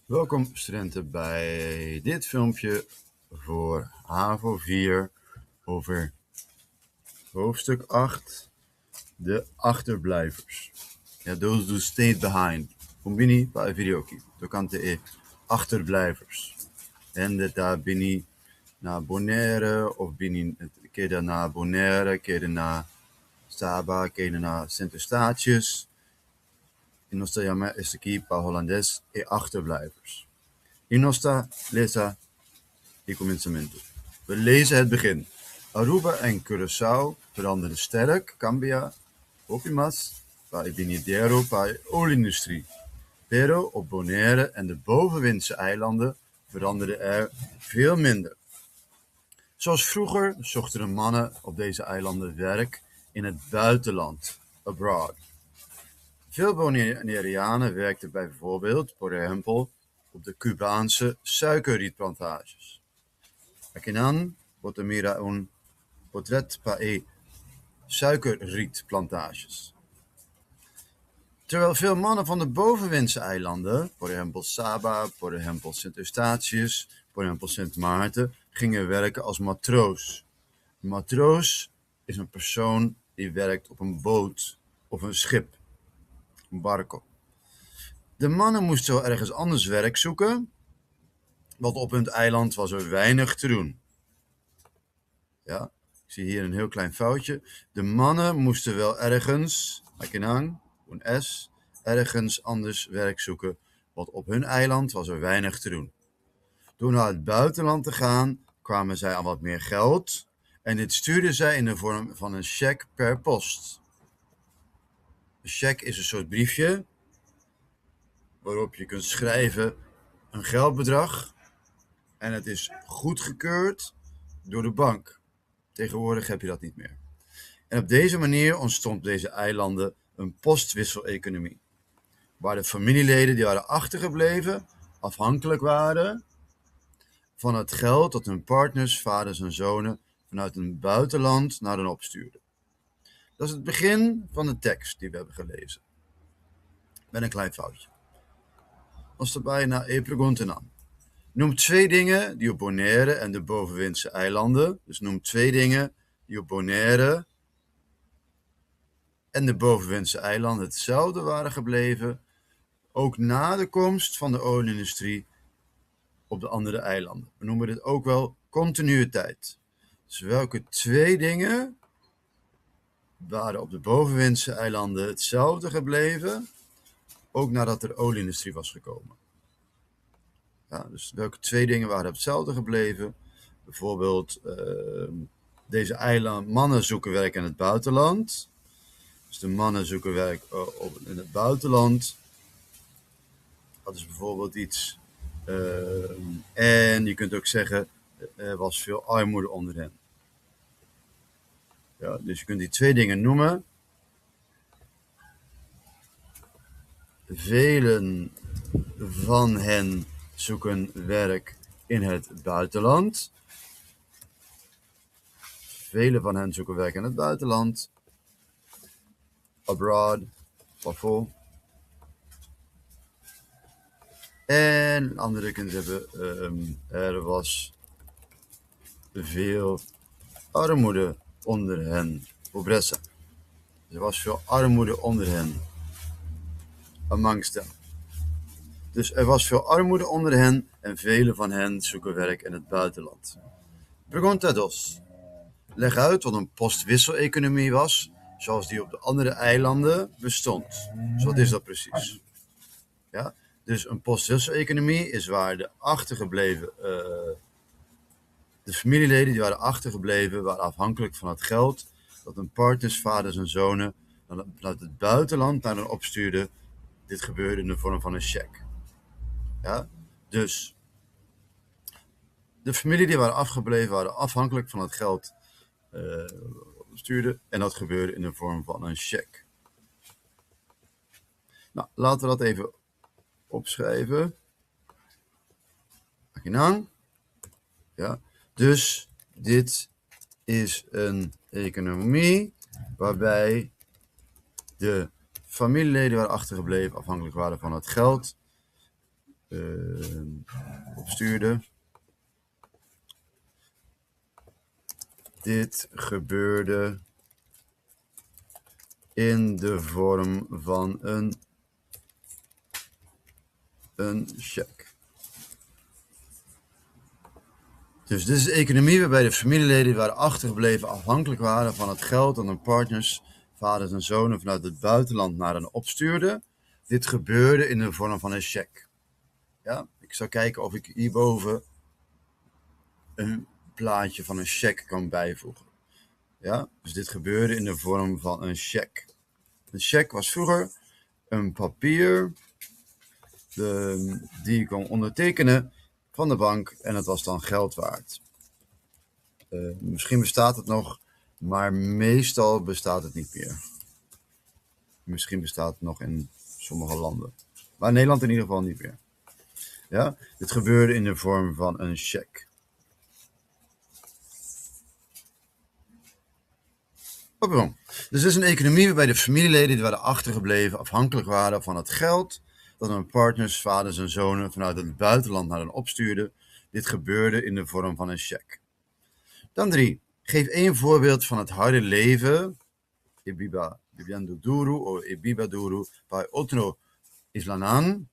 Welkom studenten bij dit filmpje voor HAVO 4 over hoofdstuk 8, de achterblijvers. Ja, those who stayed behind. Combini bij videoki. Tocante achterblijvers. En dat daar bini naar Bonaire of bini keer naar Bonaire, keer naar Saba, keer naar Sint-Eustatius. In nostra llama is aqui para Hollandes achterblijvers. In nostra lesa y comencemento. We lezen het begin. Aruba en Curaçao veranderden sterk, cambia, opimas, para vinidero, para olieindustrie. Pero op Bonaire en de bovenwindse eilanden veranderde er veel minder. Zoals vroeger zochten de mannen op deze eilanden werk in het buitenland, abroad. Veel Bonaireanen werkten bijvoorbeeld, por ejemplo, op de Cubaanse suikerrietplantages. Akinan botamira un portret pae suikerrietplantages. Terwijl veel mannen van de bovenwindse eilanden, por ejemplo Saba, por ejemplo Sint-Eustatius, por ejemplo Sint Maarten, gingen werken als matroos. Een matroos is een persoon die werkt op een boot of een schip, een barco. De mannen moesten wel ergens anders werk zoeken, want op hun eiland was er weinig te doen. Ja, ik zie hier een heel klein foutje. De mannen moesten wel ergens, makinang, een S, ergens anders werk zoeken, want op hun eiland was er weinig te doen. Door naar het buitenland te gaan, kwamen zij aan wat meer geld en dit stuurden zij in de vorm van een cheque per post. Een cheque is een soort briefje waarop je kunt schrijven een geldbedrag en het is goedgekeurd door de bank. Tegenwoordig heb je dat niet meer. En op deze manier ontstond op deze eilanden een postwisseleconomie, waar de familieleden die waren achtergebleven afhankelijk waren van het geld dat hun partners, vaders en zonen vanuit een buitenland naar hen opstuurden. Dat is het begin van de tekst die we hebben gelezen. Met een klein foutje. Als erbij naar Epregontenan. Noem 2 dingen die op Bonaire en de bovenwindse eilanden, dus noem 2 dingen die op Bonaire en de bovenwindse eilanden hetzelfde waren gebleven, ook na de komst van de olieindustrie op de andere eilanden. We noemen dit ook wel continuïteit. Dus welke 2 dingen waren op de bovenwindse eilanden hetzelfde gebleven, ook nadat er olieindustrie was gekomen. Ja, dus welke 2 dingen waren hetzelfde gebleven? Bijvoorbeeld deze mannen zoeken werk in het buitenland. Dus de mannen zoeken werk in het buitenland. Dat is bijvoorbeeld iets. En je kunt ook zeggen, er was veel armoede onder hen. Ja, dus je kunt die 2 dingen noemen. Velen van hen zoeken werk in het buitenland. Velen van hen zoeken werk in het buitenland. Abroad, parfois. En andere kunt hebben, er was veel armoede onder hen. Pobreza. Er was veel armoede onder hen. Amongst them. Dus er was veel armoede onder hen en velen van hen zoeken werk in het buitenland. Pregunta 2. Leg uit wat een postwisseleconomie was, zoals die op de andere eilanden bestond. Dus wat is dat precies? Ja, dus een postwisseleconomie is waar de achtergebleven, de familieleden die waren achtergebleven, waren afhankelijk van het geld dat hun partners, vaders en zonen vanuit het buitenland naar hen opstuurden. Dit gebeurde in de vorm van een cheque. Ja, dus de familie die waren afgebleven waren afhankelijk van het geld stuurde en dat gebeurde in de vorm van een cheque. Nou, laten we dat even opschrijven. Ja, dus dit is een economie waarbij de familieleden waren achtergebleven afhankelijk waren van het geld opstuurde. Dit gebeurde in de vorm van een cheque. Dus dit is de economie waarbij de familieleden die waren achtergebleven afhankelijk waren van het geld dat hun partners, vaders en zonen vanuit het buitenland naar hen opstuurden. Dit gebeurde in de vorm van een cheque. Ja, ik zal kijken of ik hierboven een plaatje van een cheque kan bijvoegen. Ja, dus dit gebeurde in de vorm van een cheque. Een cheque was vroeger een papier die je kon ondertekenen van de bank en het was dan geld waard. Misschien bestaat het nog, maar meestal bestaat het niet meer. Misschien bestaat het nog in sommige landen. Maar in Nederland in ieder geval niet meer. Ja, dit gebeurde in de vorm van een cheque. Dus het is een economie waarbij de familieleden die waren achtergebleven afhankelijk waren van het geld dat hun partners, vaders en zonen vanuit het buitenland naar hen opstuurden. Dit gebeurde in de vorm van een cheque. Dan 3. Geef één voorbeeld van het harde leven. Ebiba viviendo duro of ebiba duro bij otro islanan.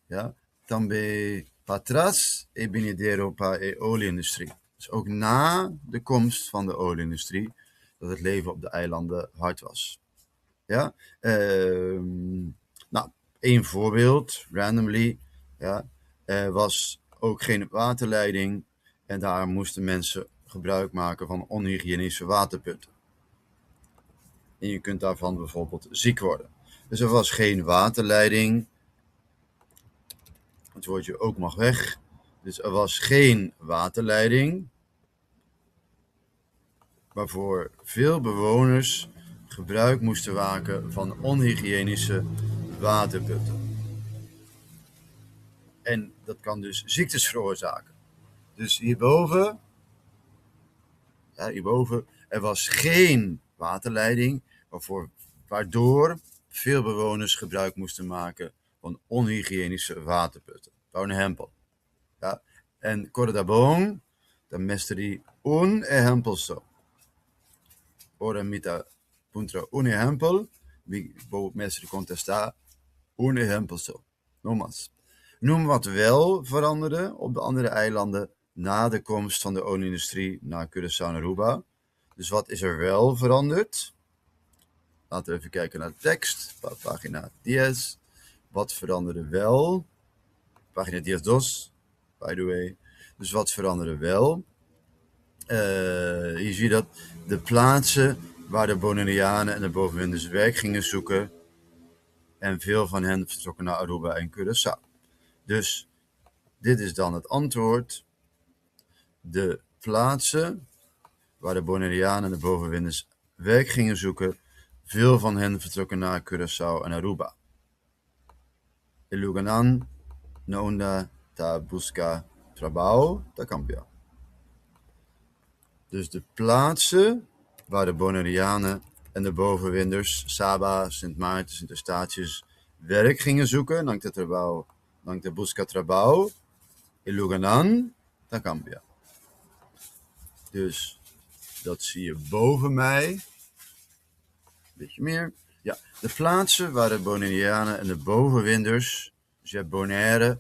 Ja, tambe patras e binidero pa e olieindustrie. Dus ook na de komst van de olieindustrie, dat het leven op de eilanden hard was. Ja, nou, één voorbeeld, randomly, ja, was ook geen waterleiding en daar moesten mensen gebruik maken van onhygiënische waterputten. En je kunt daarvan bijvoorbeeld ziek worden. Dus er was geen waterleiding. Het woordje ook mag weg. Dus er was geen waterleiding, waarvoor veel bewoners gebruik moesten maken van onhygiënische waterputten. En dat kan dus ziektes veroorzaken. Dus hierboven, er was geen waterleiding, waardoor veel bewoners gebruik moesten maken van onhygiënische waterputten. Por ejemplo. Ja, en Cordabón, dan mesteri un ejemplo. Ora mita puntra un ejemplo, bo mesteri contesta un ejemplo. Nogmaals. Noem wat wel veranderde op de andere eilanden na de komst van de olieindustrie naar Curaçao en Aruba. Dus wat is er wel veranderd? Laten we even kijken naar de tekst. Pagina 10. Wat veranderde wel? Pagina 10 dos, by the way. Dus wat veranderde wel? Hier zie je dat de plaatsen waar de Bonaireanen en de bovenwinders werk gingen zoeken. En veel van hen vertrokken naar Aruba en Curaçao. Dus dit is dan het antwoord. De plaatsen waar de Bonaireanen en de bovenwinders werk gingen zoeken. Veel van hen vertrokken naar Curaçao en Aruba. Iluganan, naunda, ta busca trabalho, ta cambia. Dus de plaatsen waar de Bonaireanen en de bovenwinders, Saba, Sint Maarten, Sint Eustatius, werk gingen zoeken, nang te busca trabalho, Iluganan, ta cambia. Dus dat zie je boven mij. Een beetje meer. Ja, de plaatsen waar de Bonaireanen en de bovenwinders, dus je hebt Bonaire,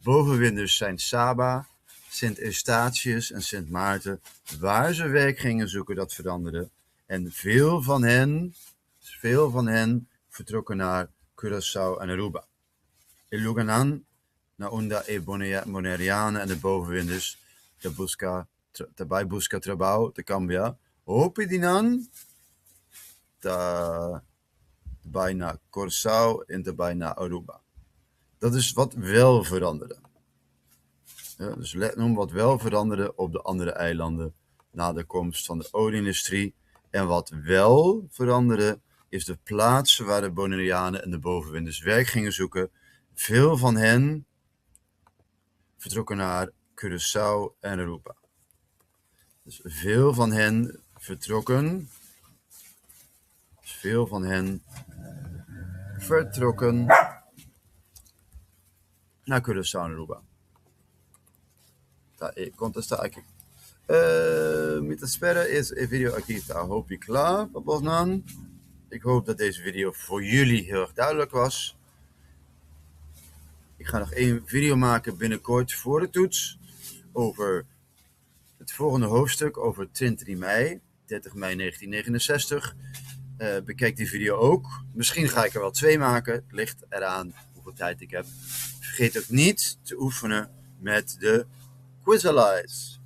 bovenwinders zijn Saba, Sint Eustatius en Sint Maarten, waar ze werk gingen zoeken, dat veranderde. En veel van hen vertrokken naar Curaçao en Aruba. Iluganan, naunda e Bonaireanen en de bovenwinders, bij busca trabalho, te cambia, hopidinan, bijna Curaçao en bijna Aruba. Dat is wat wel veranderde. Ja, dus noem wat wel veranderde op de andere eilanden na de komst van de olieindustrie. En wat wel veranderde is de plaatsen waar de Bonaireanen en de bovenwinders werk gingen zoeken. Veel van hen vertrokken naar Curaçao en Aruba. Dus veel van hen vertrokken na Curaçao, Aruba. Tá, conta está aqui. Met de sperren is een video aqui, tá, hoop je klaar, Babosnan. Ik hoop dat deze video voor jullie heel erg duidelijk was. Ik ga nog één video maken binnenkort voor de toets over het volgende hoofdstuk over 20 mei, 30 mei 1969. Bekijk die video ook. Misschien ga ik er wel 2 maken. Het ligt eraan hoeveel tijd ik heb. Vergeet ook niet te oefenen met de Quizalize,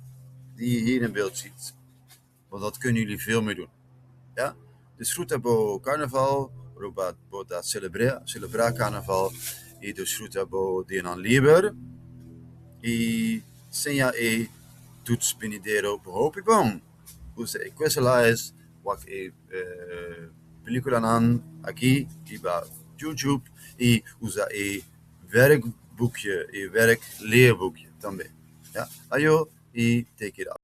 die je hier in beeld ziet. Want dat kunnen jullie veel meer doen. Ja? Desfruta carnaval, Roba celebra carnaval, e desfruta dia non liber, e senha e toets benidero hopi bom. Usa e Quizalize, wak e película nan aqui, iba YouTube, e usa e werkboekje, e werkleerboekje também. Ja? Ajo, e take it out.